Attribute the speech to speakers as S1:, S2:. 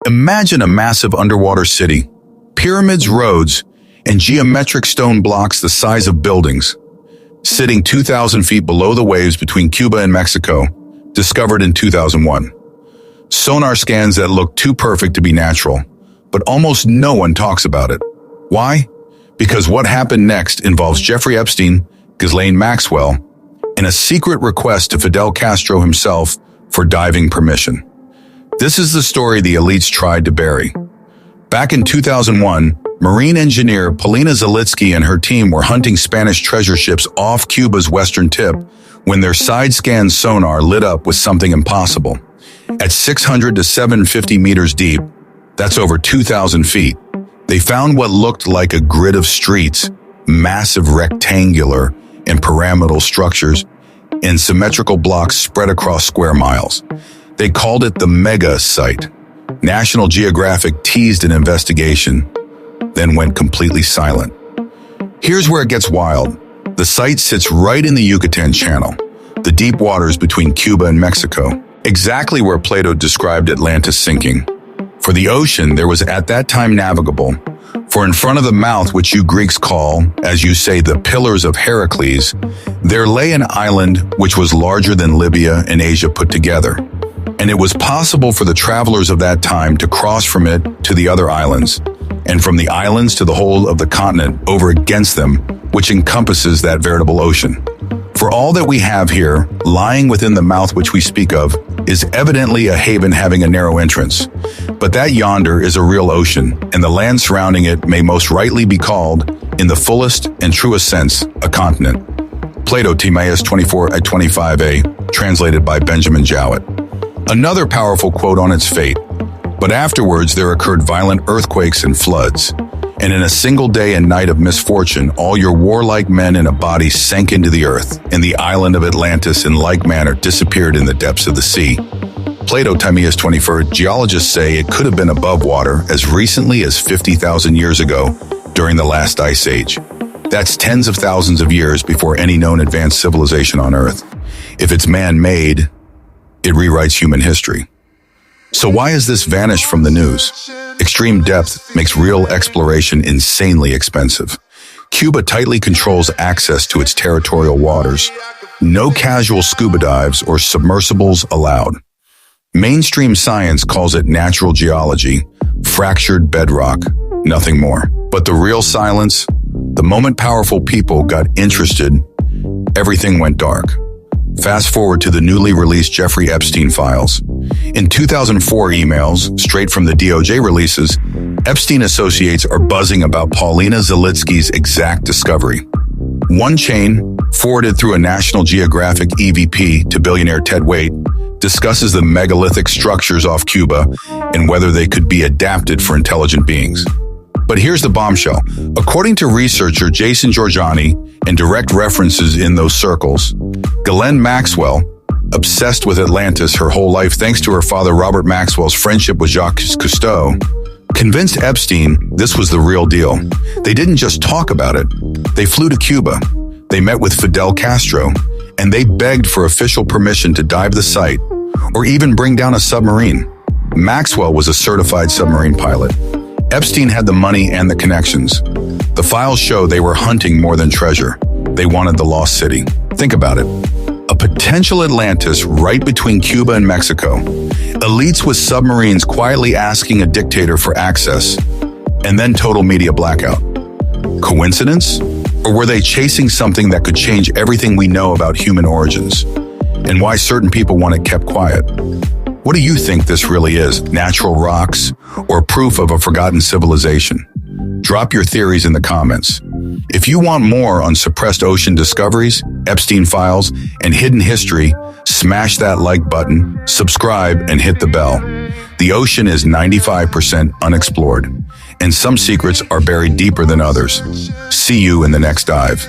S1: Imagine a massive underwater city, pyramids, roads, and geometric stone blocks the size of buildings, sitting 2,000 feet below the waves between Cuba and Mexico, discovered in 2001. Sonar scans that look too perfect to be natural, but almost no one talks about it. Why? Because what happened next involves Jeffrey Epstein, Ghislaine Maxwell, and a secret request to Fidel Castro himself for diving permission. This is the story the elites tried to bury. Back in 2001, marine engineer Paulina Zalitsky and her team were hunting Spanish treasure ships off Cuba's western tip when their side-scan sonar lit up with something impossible. At 600 to 750 meters deep, that's over 2,000 feet, they found what looked like a grid of streets, massive rectangular and pyramidal structures, and symmetrical blocks spread across square miles. They called it the mega site. National Geographic teased an investigation, then went completely silent. Here's where it gets wild. The site sits right in the Yucatan Channel, the deep waters between Cuba and Mexico, exactly where Plato described Atlantis sinking. For the ocean, there was at that time navigable, for in front of the mouth, which you Greeks call, as you say, the Pillars of Heracles, there lay an island which was larger than Libya and Asia put together. And it was possible for the travelers of that time to cross from it to the other islands, and from the islands to the whole of the continent over against them, which encompasses that veritable ocean. For all that we have here, lying within the mouth which we speak of, is evidently a haven having a narrow entrance. But that yonder is a real ocean, and the land surrounding it may most rightly be called, in the fullest and truest sense, a continent. Plato, Timaeus 24:25a, translated by Benjamin Jowett. Another powerful quote on its fate. But afterwards there occurred violent earthquakes and floods, and in a single day and night of misfortune, all your warlike men in a body sank into the earth, and the island of Atlantis in like manner disappeared in the depths of the sea. Plato, Timaeus 24, geologists say it could have been above water as recently as 50,000 years ago during the last ice age. That's tens of thousands of years before any known advanced civilization on Earth. If it's man-made, it rewrites human history. So why has this vanished from the news? Extreme depth makes real exploration insanely expensive. Cuba tightly controls access to its territorial waters. No casual scuba dives or submersibles allowed. Mainstream science calls it natural geology, fractured bedrock, nothing more. But the real silence, the moment powerful people got interested, everything went dark. Fast forward to the newly released Jeffrey Epstein files. In 2004 emails, straight from the DOJ releases, Epstein associates are buzzing about Paulina Zalitsky's exact discovery. One chain, forwarded through a National Geographic EVP to billionaire Ted Waite, discusses the megalithic structures off Cuba and whether they could be adapted for intelligent beings. But here's the bombshell. According to researcher Jason Giorgiani and direct references in those circles, Ghislaine Maxwell, obsessed with Atlantis her whole life thanks to her father Robert Maxwell's friendship with Jacques Cousteau, convinced Epstein this was the real deal. They didn't just talk about it. They flew to Cuba. They met with Fidel Castro, and they begged for official permission to dive the site or even bring down a submarine. Maxwell was a certified submarine pilot. Epstein had the money and the connections. The files show they were hunting more than treasure. They wanted the lost city. Think about it. A potential Atlantis right between Cuba and Mexico. Elites with submarines quietly asking a dictator for access. And then total media blackout. Coincidence? Or were they chasing something that could change everything we know about human origins? And why certain people want it kept quiet? What do you think this really is? Natural rocks or proof of a forgotten civilization? Drop your theories in the comments. If you want more on suppressed ocean discoveries, Epstein files, and hidden history, smash that like button, subscribe, and hit the bell. The ocean is 95% unexplored, and some secrets are buried deeper than others. See you in the next dive.